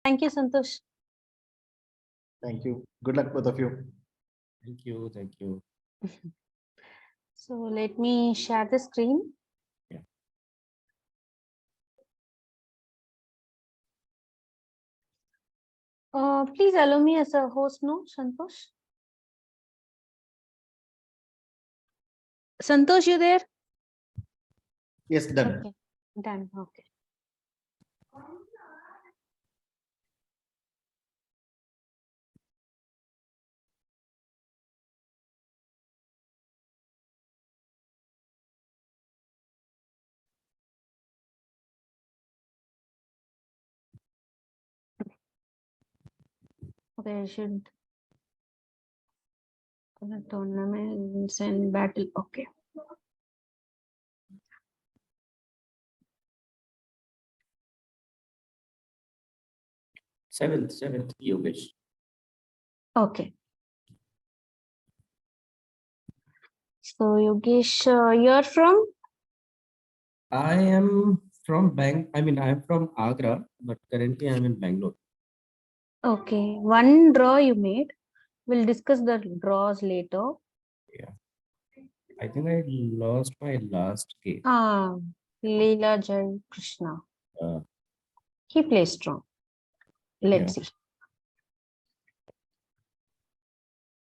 Thank you, Santosh. Thank you. Good luck, both of you. Thank you. Thank you. So let me share the screen. Yeah. Please allow me as a host, no, Santosh? Santosh, you there? Yes, done. Okay, done. Okay. Okay, I should tournaments and battle. Okay. Seventh, Yogesh. Okay. So Yogesh, you're from? I am from I mean, I am from Agra, but currently I'm in Bangalore. Okay. One draw you made. We'll discuss the draws later. Yeah. I think I lost my last game. Leela Jai Krishna. Uh, He plays strong. Let's see.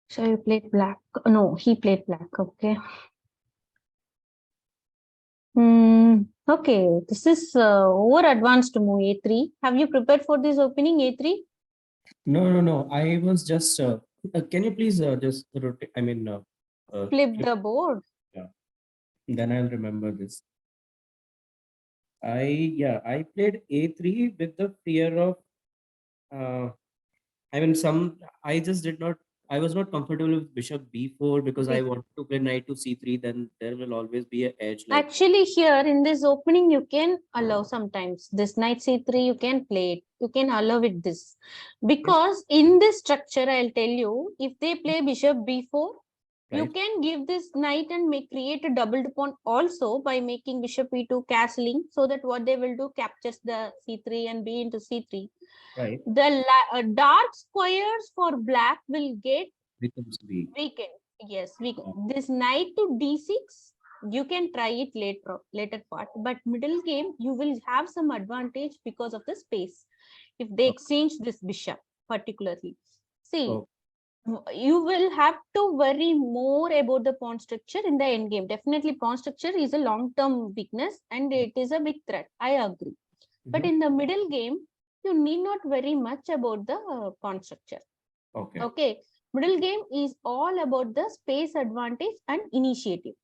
So you played black. No, he played black. Okay. Okay. This is over advanced move A3. Have you prepared for this opening A3? No. I was just. Can you please just rotate? I mean, Flip the board. Yeah. Then I'll remember this. I played A3 with the fear of. I mean, I just did not. I was not comfortable with Bishop B4 because I wanted to play Knight to C3. Then there will always be an edge. Like actually, here in this opening, you can allow sometimes this Knight C3. You can play it. You can allow it this because in this structure, I'll tell you, if they play Bishop B4. You can give this knight and create a doubled pawn also by making bishop e2 castling, so that what they will do captures the c3 and b into c3. Right. The dark squares for black will get weakened. Yes, this knight to d6. You can try it later part, but middle game you will have some advantage because of the space if they exchange this bishop particularly. See. You will have to worry more about the pawn structure in the end game. Definitely, pawn structure is a long-term weakness and it is a big threat. I agree. But in the middle game, you need not worry much about the pawn structure. Okay. Middle game is all about the space advantage and initiative.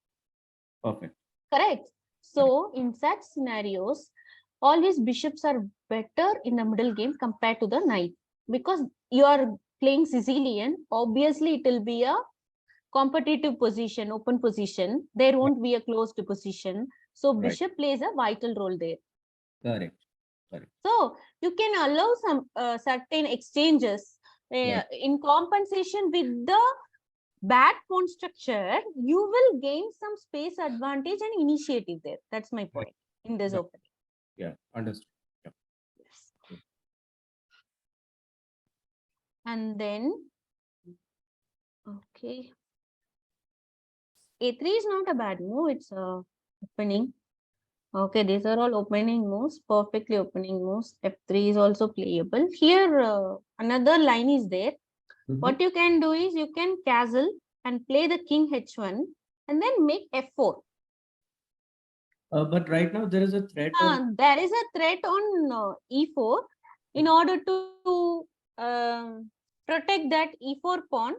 Perfect. Correct. So, in such scenarios, always bishops are better in the middle game compared to the knight because you are playing Sicilian. Obviously, it will be a competitive position, open position. There won't be a closed position. So, bishop plays a vital role there. Correct. So, you can allow some certain exchanges in compensation with the bad pawn structure. You will gain some space advantage and initiative there. That's my point in this opening. Yeah, understood. Yeah. Yes. And then, okay, A3 is not a bad move. It's opening. Okay, these are all opening moves, perfectly opening moves. F3 is also playable. Here, another line is there. What you can do is you can castle and play the king h1 and then make f4. But right now there is a threat. There is a threat on e4. In order to protect that e4 pawn,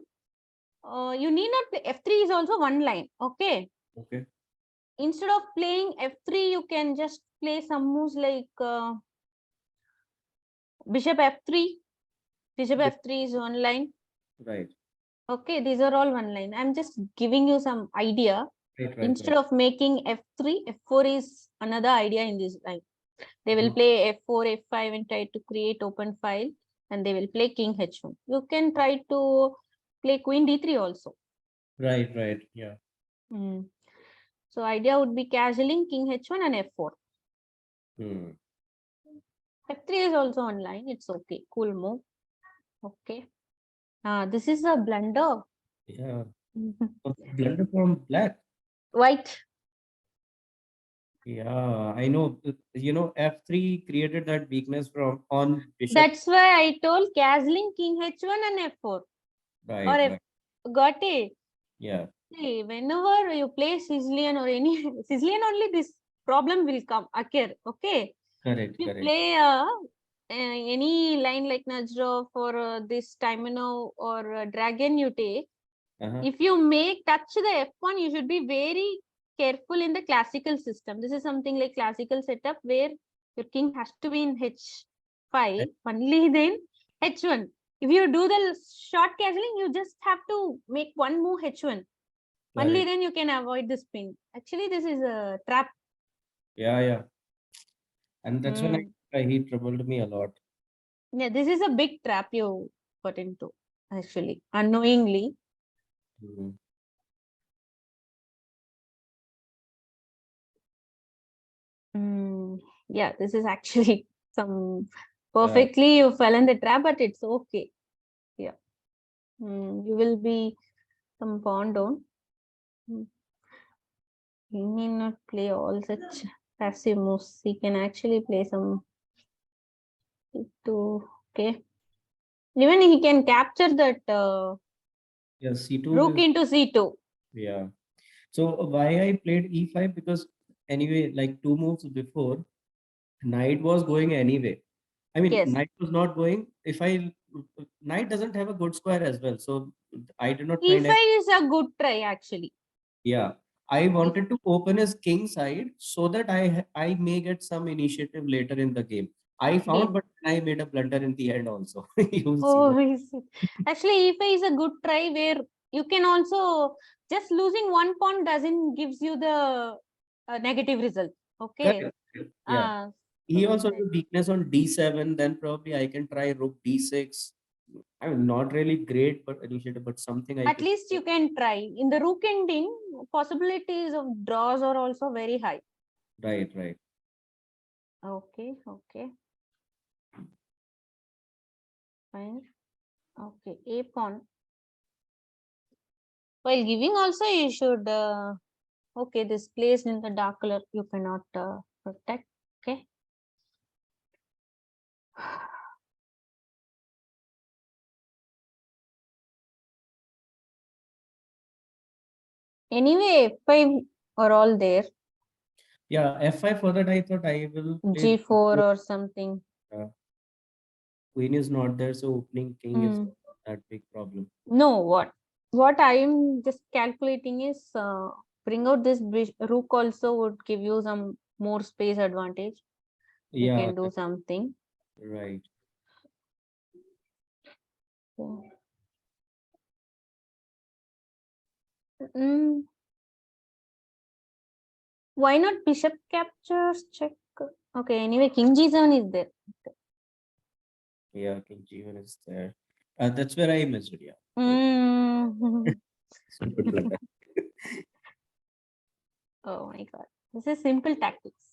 you need not play. F3 is also one line. Okay. Okay. Instead of playing f3, you can just play some moves like bishop f3. Bishop f3 is one line. Right. Okay, these are all one line. I'm just giving you some idea. Instead of making f3, f4 is another idea in this line. They will play f4, f5 and try to create open file, and they will play king h1. You can try to play queen d3 also. Right, yeah. So idea would be castling king h1 and f4. F3 is also online. It's okay. Cool move. Okay. This is a blunder. Yeah. Blunder from black. White. Yeah, I know. F3 created that weakness from on bishop. That's why I told castling king h1 and f4. Right, Or right. got it. Yeah, See, whenever you play Sicilian or any Sicilian, only this problem will occur. Okay. correct, You correct. play any line like Najrov or this Taimanov or Dragon you take. Uh-huh. If you make touch the f1, you should be very careful in the classical system. This is something like classical setup where your king has to be in h5, only then h1. If you do the short castling, you just have to make one move h1. Only Correct. then you can avoid the spin. Actually, this is a trap. Yeah, yeah. And that's when Mm. he troubled me a lot. Yeah, this is a big trap you got into, actually, unknowingly. Mhm. Yeah, this is actually some perfectly you fell in the trap, but it's okay. Yeah. You will be some pawn down. He may not play all such passive moves. He can actually play some to okay. Even he can capture that Yeah, C2 rook is, into c2. yeah. So why I played E5? Because anyway, like 2 moves before, knight was going anyway. I mean, Yes. knight was not going. If I Knight doesn't have a good square as well, so I did not mind. e5 is a good try actually. Yeah, I wanted to open his king side so that I may get some initiative later in the game. I found, Did. but I made a blunder in the end also. You'll see Oh, that. I see. Actually, e5 is a good try where you can also just losing one pawn doesn't gives you the negative result. Okay. Correct. Yeah. Uh, He so also has that a weakness on D7. Then probably I can try rook D6. I mean, not really great, but initiative, but something I at can. least you can try. In the rook ending, possibilities of draws are also very high. Right, right. Okay, okay, fine. Okay, a pawn. While giving also you should okay, this placed in the dark color you cannot protect. Okay. Anyway, f5 are all there. Yeah, F5 for that I thought I will play G4 or something. uh, queen is not there, so opening king is Mm. not that big problem. No, what I am just calculating is bring out this rook also would give you some more space advantage. You Yeah, can do something. right. So, mm, why not bishop captures? Check. Okay, anyway, king g7 is there. Yeah, king g1 is there. That's where I missed it. Yeah. Mm. Simple like that. Oh my god, this is simple tactics.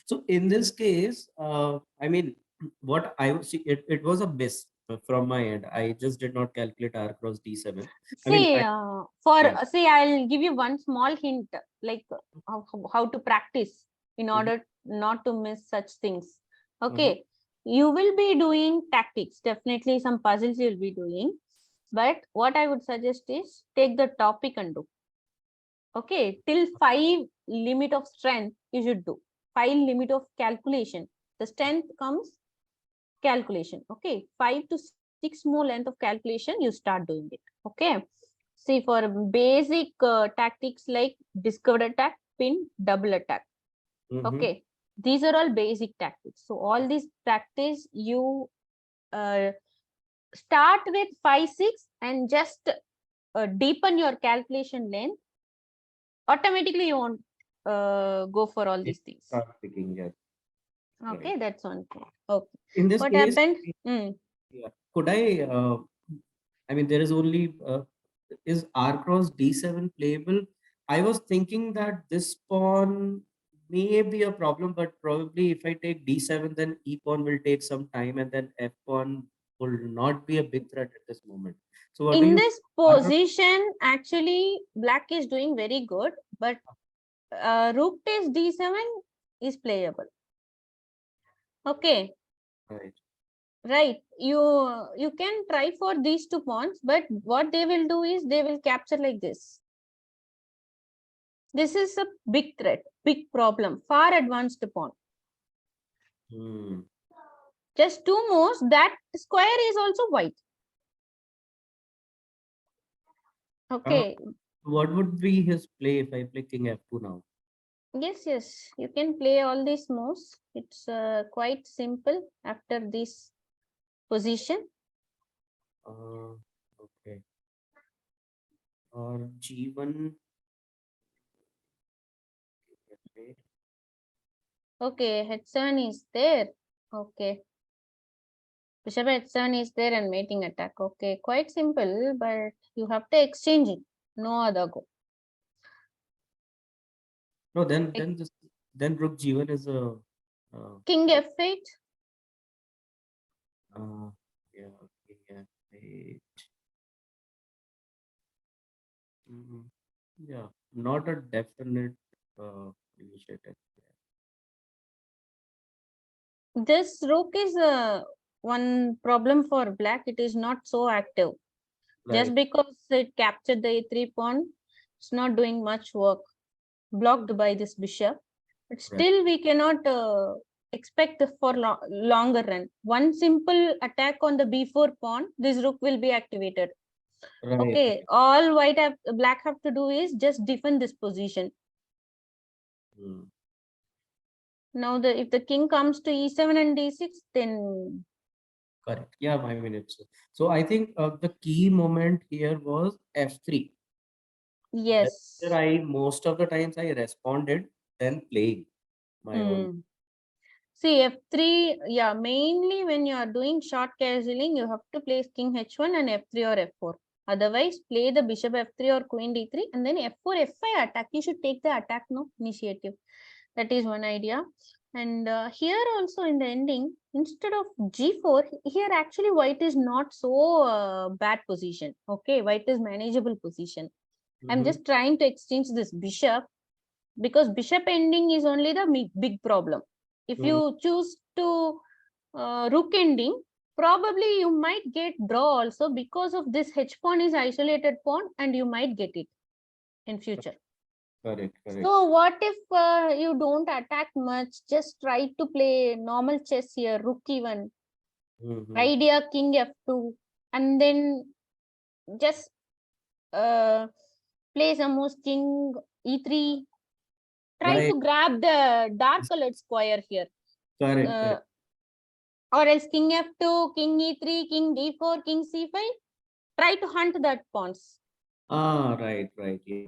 So in this case, I mean, what I would see, it was a miss from my end. I just did not calculate r cross d7. I mean, See, yeah. see, I'll give you one small hint, like how to practice in Mhm. order not to miss such things. Uh-huh. Okay, you will be doing tactics. Definitely, some puzzles you'll be doing. But what I would suggest is take the topic and do. Okay, till 5 limit of strength you should do. 5 limit of calculation. The strength comes calculation. Okay, 5 to 6 more length of calculation you start doing it. Okay, see, for basic tactics like discovered attack, pin, double attack. Mhm. Okay, these are all basic tactics. So all these practice you start with 5 6 and just deepen your calculation length. Automatically you won't go for all It these things. start picking, yes, right. Okay, that's one thing. Okay, In this what case, happened? yeah, could I mean, there is only, is r cross d7 playable? I was thinking that this pawn may be a problem, but probably if I take d7, then e pawn will take some time, and then f pawn will not be a big threat at this moment. So what do In you? this position, actually, black is doing very good, but rook takes d7 is playable. Okay. Right. Right. You can try for these two pawns, but what they will do is they will capture like this. This is a big threat, big problem, far advanced pawn. Hmm. Just two moves, that square is also white. Okay. What would be his play if I play king f2 now? Yes, you can play all these moves. It's quite simple after this position. Okay. Or g1. Okay, h7 is there. Okay. Bishop h7 is there and mating attack. Okay, quite simple, but you have to exchange it. No other go. No, then rook g1 is a King f8. yeah, king f8. Yeah, not a definite initiative. This rook is one problem for black. It is not so active. Just Right. because it captured the a3 pawn, it's not doing much work. Blocked by this bishop. But still, we cannot expect for longer run. One simple attack on the b4 pawn, this rook will be activated. Right. Okay, all black have to do is just defend this position. Now, if the king comes to e7 and d6, then Correct. Yeah, I mean it's so. I think the key moment here was f3. yes. That's where most of the times I responded, then playing my own. See, f3, yeah, mainly when you are doing short casualing, you have to place king h1 and f3 or f4. Otherwise, play the bishop f3 or queen d3 and then f4, f5 attack. You should take the attack, no initiative. That is one idea. And here also in the ending, instead of g4, here actually white is not so bad position. Okay, white is manageable position. I'm just trying to exchange this bishop because bishop ending is only the big problem. If you choose to rook ending, probably you might get draw also because of this h pawn is isolated pawn and you might get it in future. Correct. So what if you don't attack much, just try to play normal chess here, rook e1, idea king f2, and then just play some moves king e3. Try to grab the dark colored square here. Correct. Or else king f2, king e3, king d4, king c5. Try to hunt that pawns. Right. Yeah.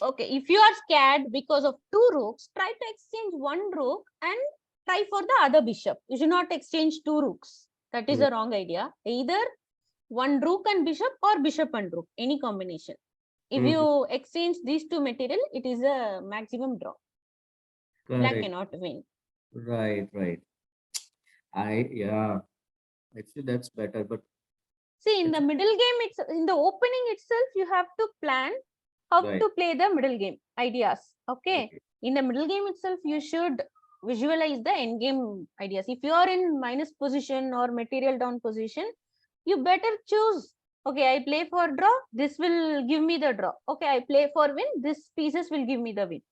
Okay, if you are scared because of two rooks, try to exchange one rook and try for the other bishop. You should not exchange two rooks. That is a wrong idea. Either one rook and bishop or bishop and rook, any combination. If you exchange these two material, it is a maximum draw. Black cannot win. Right. Actually that's better, but see in the middle game, it's in the opening itself, you have to plan how to play the middle game ideas. Okay. In the middle game itself, you should visualize the end game ideas. If you are in minus position or material down position, you better choose. Okay, I play for draw, this will give me the draw. Okay, I play for win, this pieces will give me the win.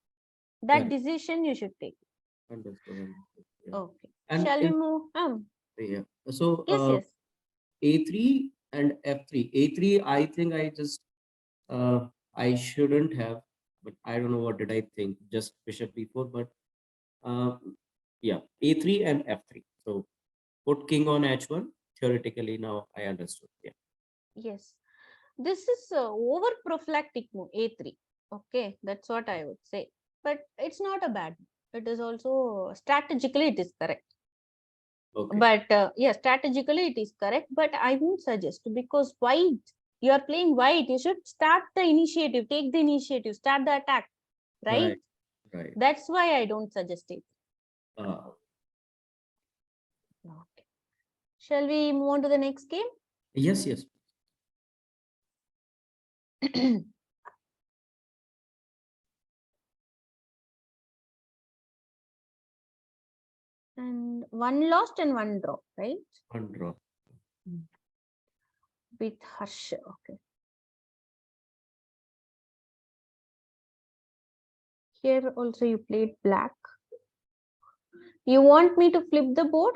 That decision you should take. Understood. Yeah. Okay. And shall we move? Yeah. So Yes. a3 and f3. a3, I think I shouldn't have, but I don't know what did I think. Just bishop b4, but yeah, a3 and f3. So put king on h1. Theoretically, now I understood. Yeah. Yes. This is over prophylactic move, a3. Okay, that's what I would say. But it's not a bad. It is also strategically it is correct. Okay. But yeah, strategically it is correct. But I won't suggest because white, you are playing white. You should start the initiative, take the initiative, start the attack, right? Right. That's why I don't suggest it. Uh, Okay. Shall we move on to the next game? yes, yes. And one lost and one draw, right? One draw. With Harsha. Okay. Here also you played black. You want me to flip the board?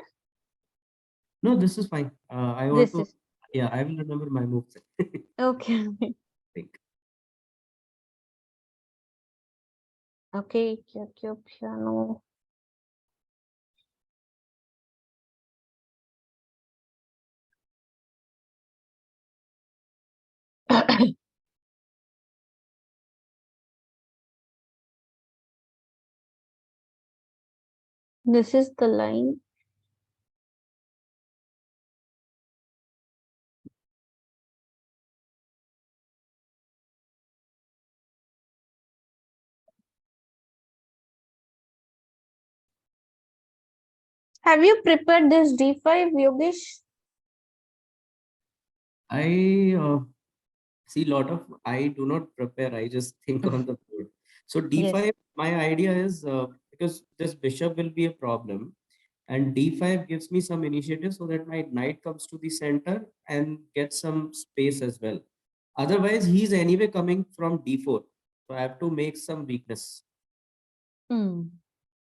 No, this is fine. I want This to. is Yeah, I will remember my moves. okay. Think. Okay, kya piano. This is the line. Have you prepared this D5, Yogesh? I see lot of. I do not prepare. I just think on the board. So Yes. d5. My idea is because this bishop will be a problem, and d5 gives me some initiative so that my knight comes to the center and gets some space as well. Otherwise, he's anyway coming from d4, so I have to make some weakness.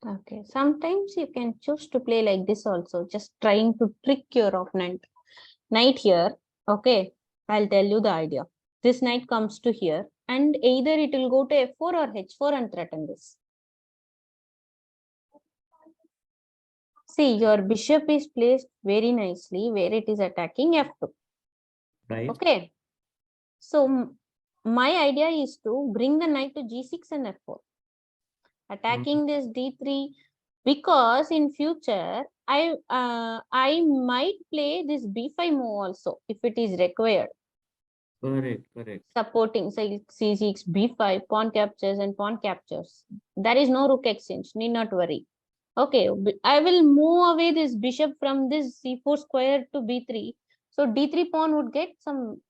Okay. Sometimes you can choose to play like this also, just trying to trick your opponent. Knight here. Okay. I'll tell you the idea. This knight comes to here, and either it will go to f4 or h4 and threaten this. See, your bishop is placed very nicely where it is attacking f2. Right. Okay. So my idea is to bring the knight to g6 and f4. Attacking this d3, because in future I might play this b5 move also if it is required. Correct. Correct. Supporting say c6, b5, pawn captures and pawn captures. There is no rook exchange, need not worry. Okay, I will move away this bishop from this c4 square to b3. So d3 pawn would get some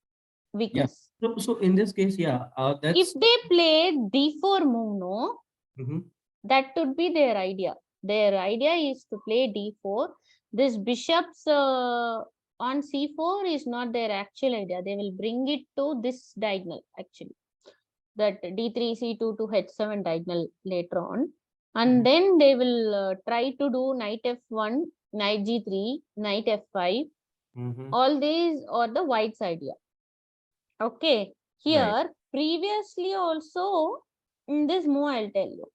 Yeah. weakness. So in this case, yeah, If that's. they play d4 move, no, Mhm. that would be their idea. Their idea is to play d4. This bishop's on c4 is not their actual idea. They will bring it to this diagonal actually. That d3, c2 to h7 diagonal later on. And then they will try to do knight f1, knight g3, knight f5. All these are the white's idea. Okay. Here, Right. previously also, in this move, I'll tell you.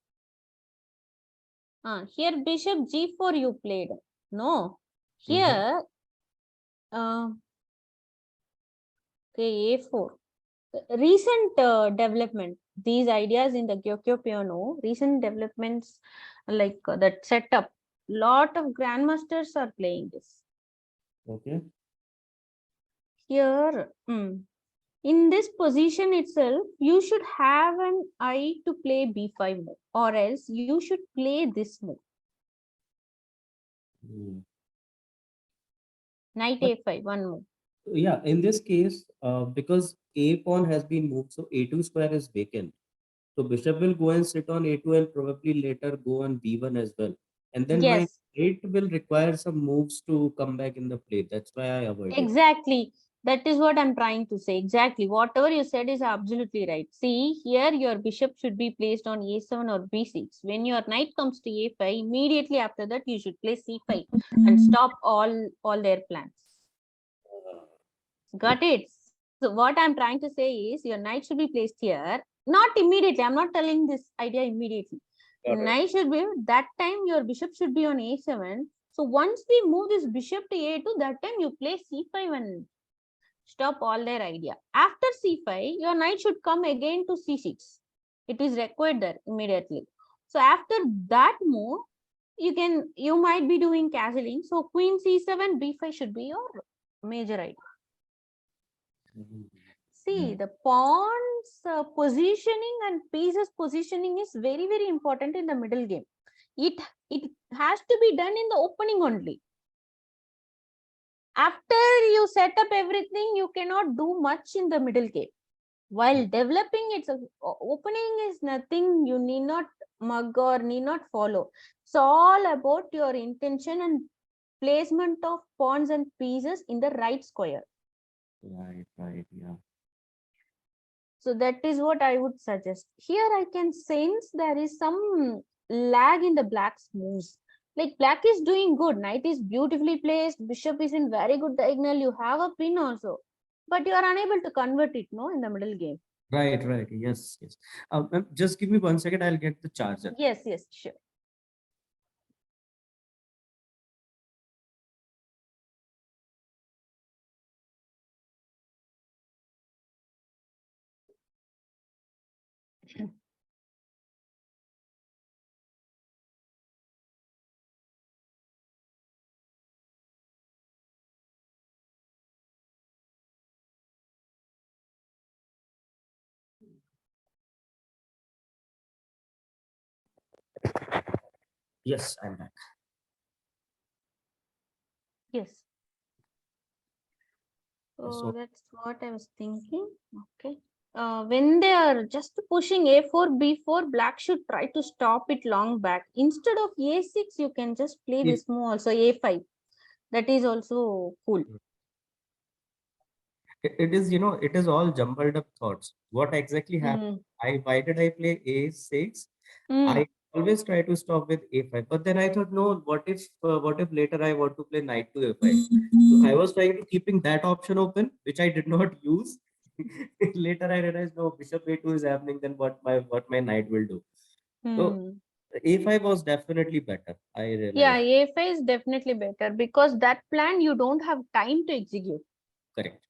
Here bishop g4 you played. No. Here, okay, a4. Recent development. These ideas in the Gyokyo piano, recent developments like that setup. Lot of grandmasters are playing this. Okay. Here, in this position itself, you should have an eye to play b5 move, or else you should play this move. Knight But a5, one move. yeah, in this case, because a pawn has been moved, so a2 square is vacant. So bishop will go and sit on a2 and probably later go on b1 as well. And then my Yes, knight will require some moves to come back in the play. That's why I avoid it. exactly. That is what I'm trying to say. Exactly. Whatever you said is absolutely right. See, here your bishop should be placed on a7 or b6. When your knight comes to a5, immediately after that, you should play c5 and stop all their plans. Got it? So what I'm trying to say is your knight should be placed here. Not immediately. I'm not telling this idea immediately. Got it. Knight should be, that time your bishop should be on a7. So once we move this bishop to a2, that time you play c5 and stop all their idea. After c5, your knight should come again to c6. It is required there immediately. So after that move, you might be doing castling. So queen c7, b5 should be your major idea. See, the pawn's positioning and pieces positioning is very, very important in the middle game. It has to be done in the opening only. After you set up everything, you cannot do much in the middle game. While developing, its opening is nothing you need not mug or need not follow. It's all about your intention and placement of pawns and pieces in the right square. Right, yeah. So that is what I would suggest. Here I can sense there is some lag in the black's moves. Like black is doing good, knight is beautifully placed, bishop is in very good diagonal, you have a pin also. But you are unable to convert it, no, in the middle game. Right, yes. Ma'am, just give me 1 second, I'll get the charger. Yes, sure. Yes, I'm back. Yes. So that's what I was thinking. Okay. When they are just pushing a4, b4, black should try to stop it long back. Instead of a6, you can just play this move also, a5. That is also cool. It is, it is all jumbled up thoughts. What exactly happened? Why did I play a6? I always try to stop with a5, but then I thought, no, what if later I want to play knight to a5? So I was trying to keeping that option open, which I did not use. Later I realized, no, bishop a2 is happening, then what my knight will do. So a5 was definitely better, I realized. Yeah, a5 is definitely better because that plan you don't have time to execute. Correct.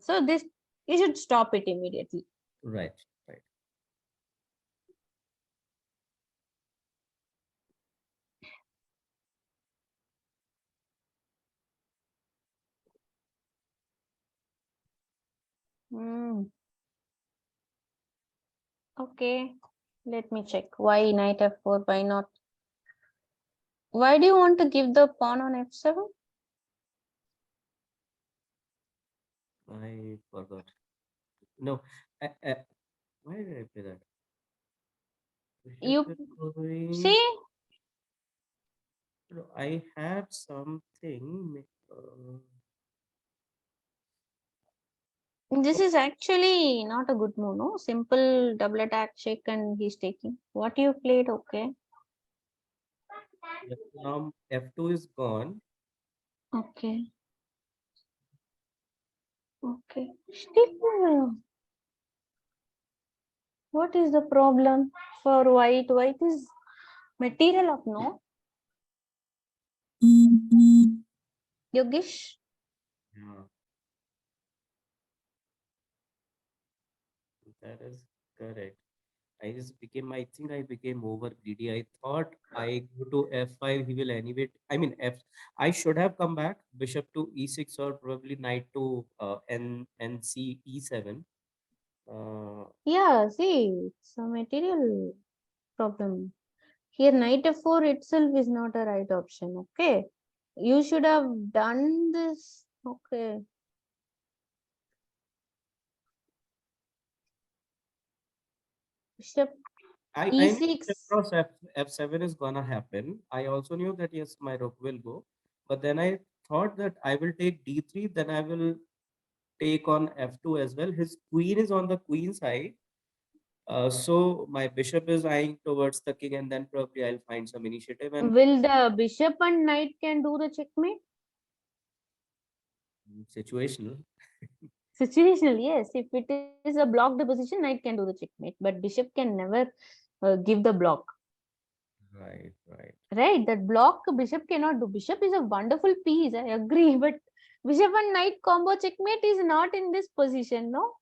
So this, you should stop it immediately. Right. Okay, let me check. Why knight f4? Why not? Why do you want to give the pawn on f7? I forgot. No, why did I play that? You see, I have something. this is actually not a good move, no? Simple double attack check and he's taking. What you played, okay? Now f2 is gone. Okay. Okay. Still, what is the problem for white? White is material of no. Yogesh? Yeah. That is correct. I think I became over greedy. I thought I go to f5, he will anyway. I mean, I should have come back, bishop to e6 or probably knight to nc e7. Yeah, see, it's a material problem. Here, knight f4 itself is not a right option. Okay. You should have done this. Okay. Bishop I knew e6. across f7 is gonna happen. I also knew that yes, my rook will go, but then I thought that I will take d3, then I will take on f2 as well. His queen is on the queen side, so my bishop is eyeing towards the king, and then probably I'll find some initiative. And Will the bishop and knight can do the checkmate? situational. Situational, yes. If it is a blocked position, knight can do the checkmate, but bishop can never give the block. Right. Right, that block bishop cannot do. Bishop is a wonderful piece, I agree, but bishop and knight combo checkmate is not in this position, no?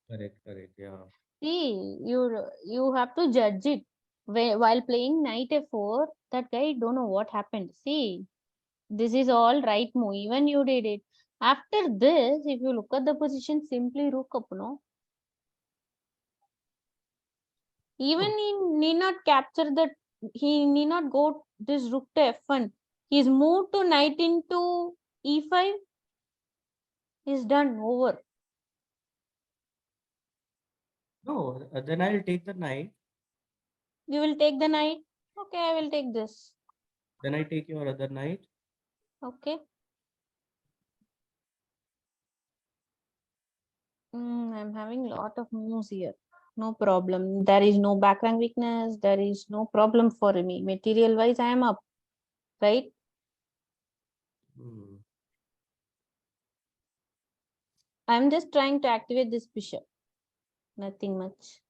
Correct, yeah. See, you have to judge it. While playing knight f4, that guy don't know what happened. See, this is all right move. Even you did it. After this, if you look at the position, simply rook up, no? Even he need not capture the, he need not go this rook to f1. He's moved to knight into e5. He's done, over. No, then I'll take the knight. You will take the knight. Okay, I will take this. Then I take your other knight. Okay. I'm having a lot of moves here. No problem. There is no background weakness. There is no problem for me. Material wise, I am up. Right? Hmm. I'm just trying to activate this bishop. Nothing much.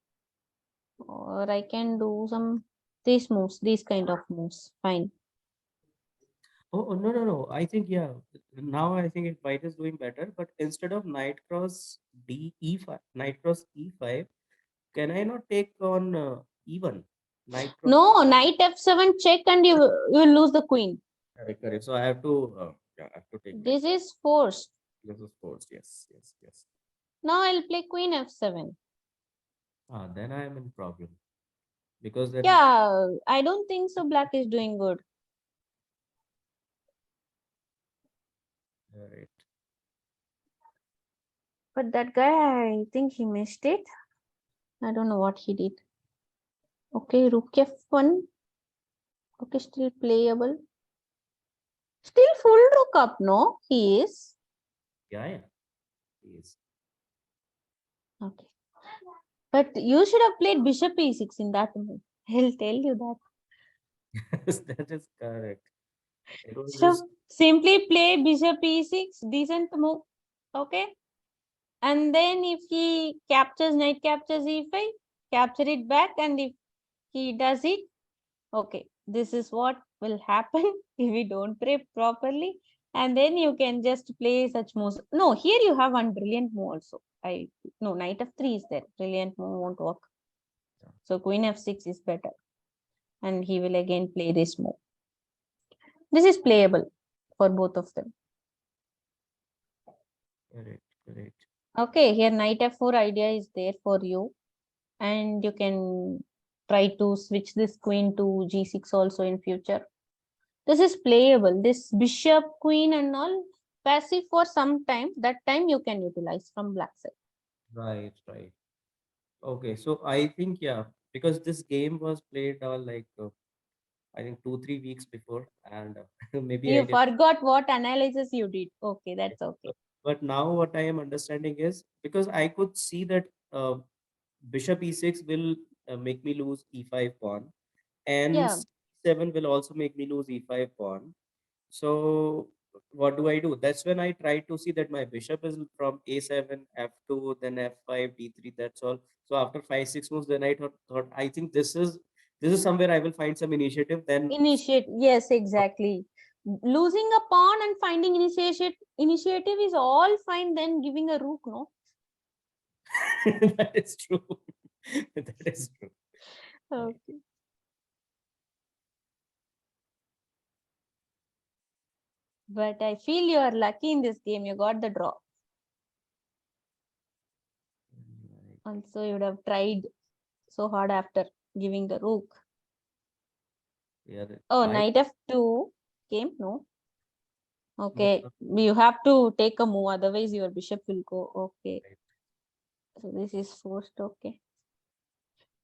Or I can do some these moves, these kind of moves. Fine. Oh, no. I think, yeah. Now I think white is doing better, but instead of knight cross e5, knight cross e5, can I not take on e1? Knight cross. No, knight f7 check and you will lose the queen. Correct, correct. So I have to, yeah, I have to take knight. This is forced. This is forced. Yes. Now I'll play queen f7. Then I am in problem because then. Yeah, I don't think so. Black is doing good. Right. But that guy, I think he missed it. I don't know what he did. Okay, rook f1. Okay, still playable. Still full rook up, no? He is. Yeah. Yes. Okay. But you should have played bishop e6 in that move. I'll tell you that. Yes, that is correct. It was So just simply play bishop e6, decent move. Okay. And then if he captures, knight captures e5, capture it back. And if he does it, okay, this is what will happen if we don't play properly. And then you can just play such moves. No, here you have one brilliant move also. No, knight f3 is there. Brilliant move won't work. So queen f6 is better. And he will again play this move. This is playable for both of them. correct. Okay, here knight f4 idea is there for you. And you can try to switch this queen to g6 also in future. This is playable. This bishop, queen and all passive for some time. That time you can utilize from black side. Right. Okay, so I think, yeah, because this game was played like I think 2-3 weeks before, and maybe I You did. forgot what analysis you did. Okay, that's okay. But now what I am understanding is because I could see that bishop e6 will make me lose e5 pawn, and Yeah, c7 will also make me lose e5 pawn. So what do I do? That's when I try to see that my bishop is from a7, f2, then f5, d3. That's all. So after 5-6 moves, then I thought I think this is somewhere I will find some initiative. Then initiate. Yes, exactly. Losing a pawn and finding initiative is all fine. Then giving a rook, no? that is true. That is true. Okay. But I feel you are lucky in this game. You got the draw. Also, you would have tried so hard after giving the rook. Yeah. Oh, I knight f2 came? No. Okay, you have to take a move, otherwise your bishop will go. Okay. So this is forced. Okay.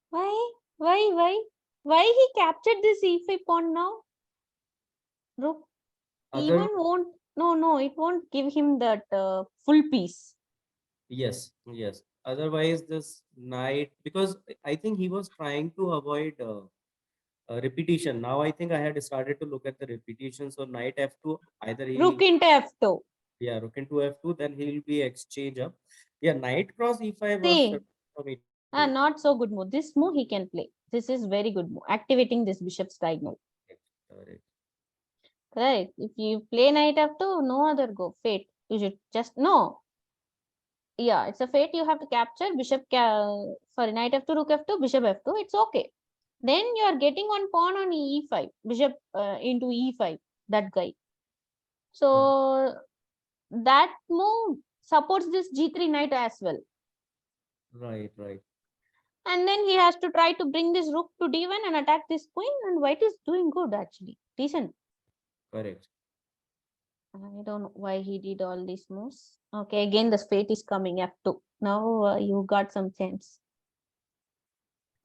Why? Why he captured this e5 pawn now? Rook other even won't. No, it won't give him that full piece. yes. Otherwise, this knight because I think he was trying to avoid repetition. Now I think I had started to look at the repetition. So knight f2, either Rook he into f2. yeah rook into f2, then he'll be exchange up. Yeah, knight cross e5 was See, for me too. not so good move. This move he can play. This is very good move. Activating this bishop's diagonal. Correct. Correct. If you play knight f2, no other go. Fate. You should just no. Yeah, it's a fate. You have to capture bishop. Sorry, knight f2, rook f2, bishop f2. It's okay. Then you are getting one pawn on e5, bishop into e5. That guy. So that move supports this g3 knight as well. Right. And then he has to try to bring this rook to d1 and attack this queen, and white is doing good actually, decent. Correct. I don't know why he did all these moves. Okay, again the fate is coming f2. Now you got some chance.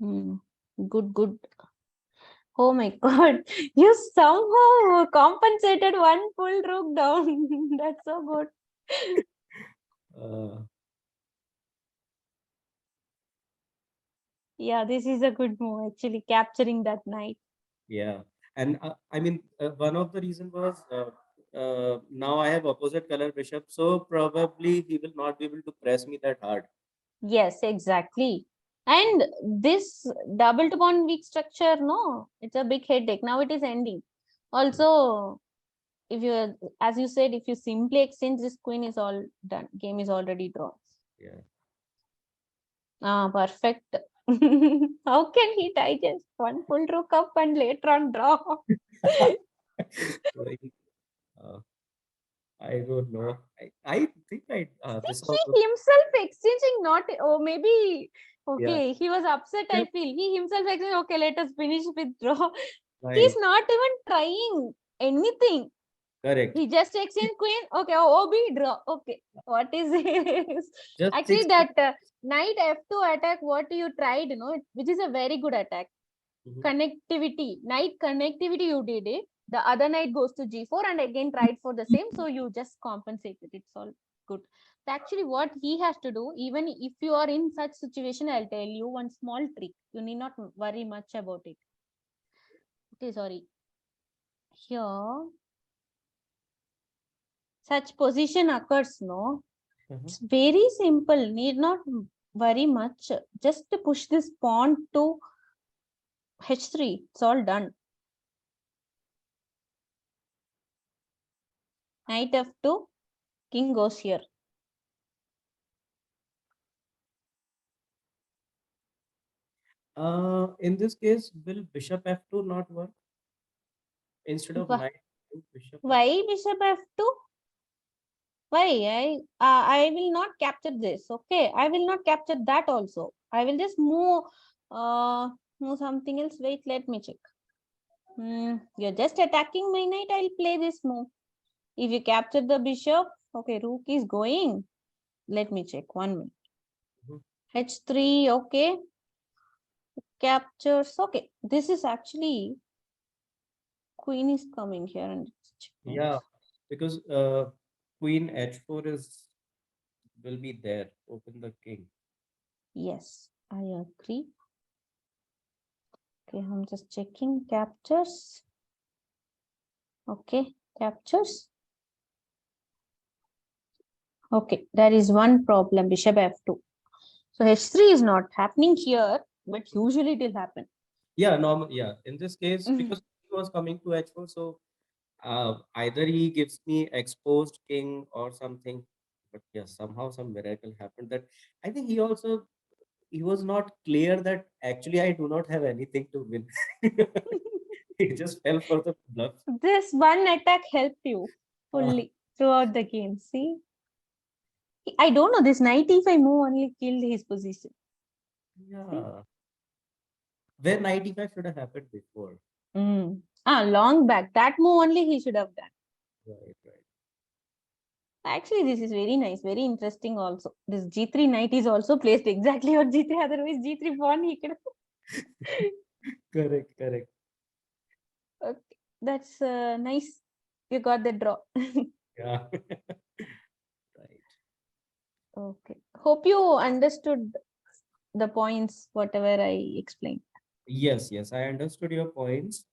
Good. Oh my god, you somehow compensated one full rook down. That's so good. Yeah, this is a good move actually, capturing that knight. Yeah, and I mean, one of the reason was now I have opposite color bishop, so probably he will not be able to press me that hard. Yes, exactly. And this double to pawn weak structure, no, it's a big headache. Now it is ending. Also, if you, as you said, if you simply exchange this queen, is all done. Game is already drawn. Yeah. Ah, perfect. How can he digest one full rook up and later on draw? Like, I don't know. I think this He also. himself exchanging, not, oh, maybe, Yeah. okay, he was upset, I feel. He himself exchanging, okay, let us finish with draw. Right. He's not even trying anything. Correct. He just exchanged queen, okay, OB draw. Okay, what is this? Just Actually, 6. that knight f2 attack, what you tried, you know, which is a very good attack. Connectivity, knight connectivity, you did it. The other knight goes to g4 and again tried for the same, so you just compensated. It's all good. So actually, what he has to do, even if you are in such situation, I'll tell you one small trick. You need not worry much about it. Okay, sorry. Here, such position occurs, no? It's very simple. Need not worry much. Just to push this pawn to h3. It's all done. Knight f2, king goes here. In this case, will bishop f2 not work instead of knight bishop? Why bishop f2? Why? I will not capture this. Okay, I will not capture that also. I will just move move something else. Wait, let me check. You're just attacking my knight. I'll play this move. If you capture the bishop, okay, rook is going. Let me check 1 minute. h3, okay. Captures, okay. This is actually queen is coming here and Yeah, because queen h4 is will be there. Open the king. yes, I agree. Okay, I'm just checking captures. Okay, captures. Okay, there is one problem, bishop f2. So h3 is not happening here, but usually it will happen. Yeah, normal. Yeah, in this case, because he was coming to h4, so either he gives me exposed king or something. But yes, somehow some miracle happened that I think he was not clear that actually I do not have anything to win. He just fell for the bluff. This one attack helped you fully throughout the game. See, I don't know. This knight e5 move only killed his position. Yeah. Where 95 should have happened before. Long back. That move only he should have done. Right. Actually, this is very nice, very interesting also. This g3 knight is also placed exactly on g3. Otherwise, g3 pawn he could. Correct. Okay, that's nice. You got the draw. Yeah. Right. Okay. Hope you understood the points, whatever I explained. Yes, I understood your points.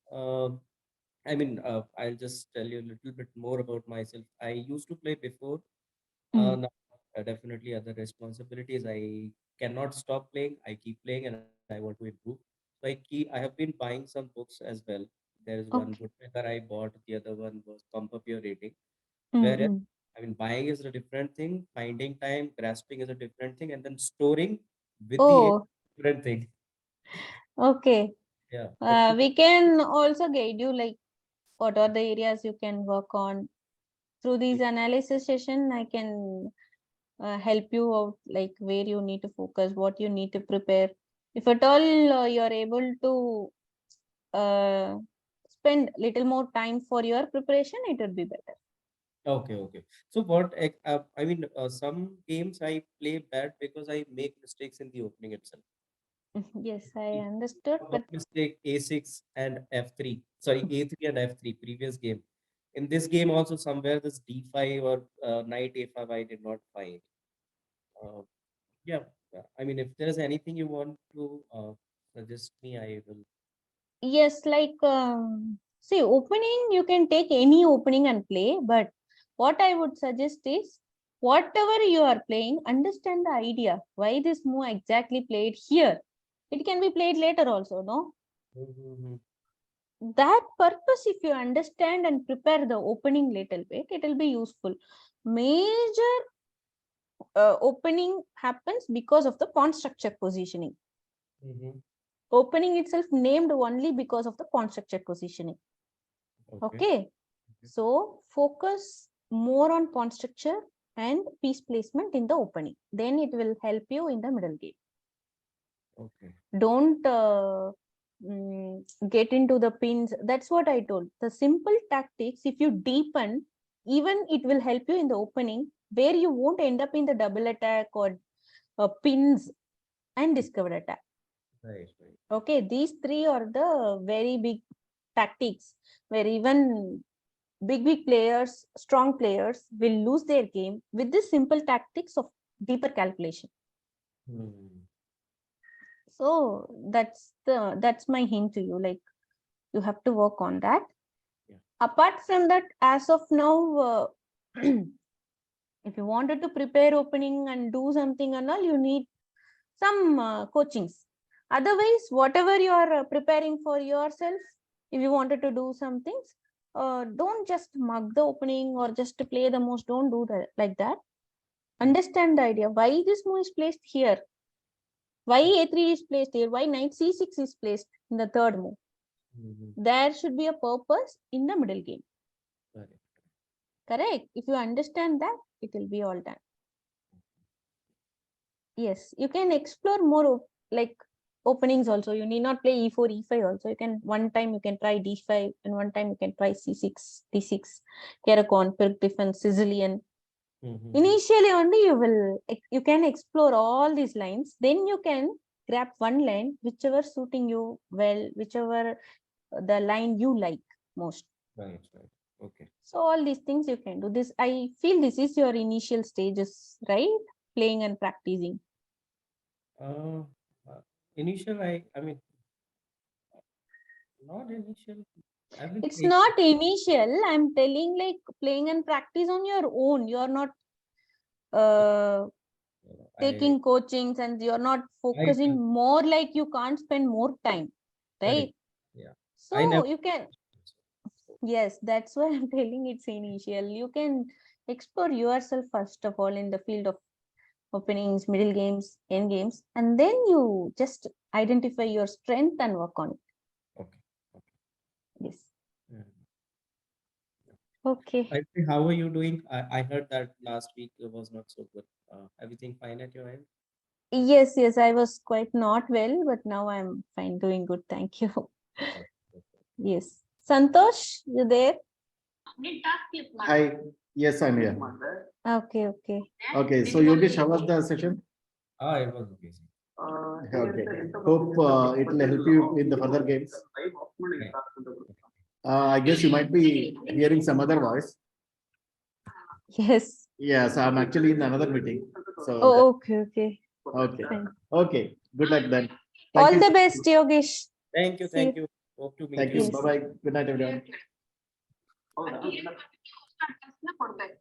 I mean, I'll just tell you a little bit more about myself. I used to play before. Now, definitely other responsibilities. I cannot stop playing. I keep playing and I want to improve. So I have been buying some books as well. There is one Okay. bookmaker I bought. The other one was Pump Up Your Rating. Whereas, Mm-hmm. I mean, buying is a different thing. Finding time, grasping is a different thing, and then storing with the Oh, different thing. okay. Yeah, but We can also guide you like what are the areas you can work on. through these analysis session, I can help you out, like where you need to focus, what you need to prepare. If at all you're able to spend little more time for your preparation, it would be better. Okay, okay. So what I mean, some games I play bad because I make mistakes in the opening itself. Yes, I understood, but Mistake A6 and F3. Sorry, A3 and F3 previous game. In this game also somewhere this D5 or knight A5 I did not find. Uh, yeah, I mean if there is anything you want to suggest me, I will. yes, like see, opening, you can take any opening and play, but what I would suggest is whatever you are playing, understand the idea why this move exactly played here. It can be played later also, no? That purpose, if you understand and prepare the opening little bit, it will be useful. Major opening happens because of the pawn structure positioning. Opening itself named only because of the pawn structure positioning. Okay. So focus more on pawn structure and piece placement in the opening. Then it will help you in the middle game. Okay. Don't get into the pins. That's what I told. The simple tactics, if you deepen, even it will help you in the opening, where you won't end up in the double attack or pins and discovered attack. Right, right. Okay, these three are the very big tactics where even big players, strong players will lose their game with the simple tactics of deeper calculation. So that's my hint to you. Like, you have to work on that. Yeah. Apart from that, as of now, if you wanted to prepare opening and do something and all, you need some coachings. Otherwise, whatever you are preparing for yourself, if you wanted to do some things, don't just mug the opening or just to play the most. Don't do that like that. Understand the idea. Why this move is placed here? Why A3 is placed here? Why knight C6 is placed in the third move? There should be a purpose in the middle game. Correct? If you understand that, it will be all done. Yes, you can explore more like openings also. You need not play E4, E5 also. You can one time you can try D5 and one time you can try C6, D6, Caracon, Pirk defense, Sicilian. Initially only you can explore all these lines. Then you can grab one line, whichever suiting you well, whichever the line you like most. Right, right. Okay. So all these things you can do. This, I feel this is your initial stages, right? Playing and practicing. Initial, I mean, not initial. It's not initial. I'm telling, like, playing and practice on your own. You're not taking coachings and you're not focusing more, like you can't spend more time, right? Yeah. So you can, yes, that's why I'm telling it's initial. You can explore yourself first of all in the field of openings, middle games, end games, and then you just identify your strength and work on it. Okay. Yes. Okay. How are you doing? I heard that last week it was not so good. Everything fine at your end? Yes, yes, I was quite not well, but now I'm fine, doing good. Thank you. Yes. Santosh, you there? Hi. Yes, I'm here. Okay, okay. Okay, so Yogesh, how was the session? It was amazing. Okay. Hope it will help you in the further games. Right. I guess you might be hearing some other voice. Yes. Yes, I'm actually in another meeting. So Oh, okay, okay. okay. Fine. Okay. Good luck then. All the best, Yogesh. Thank you. See Thank you. Hope to meet Thank you. you. Bye bye. Good night, everyone.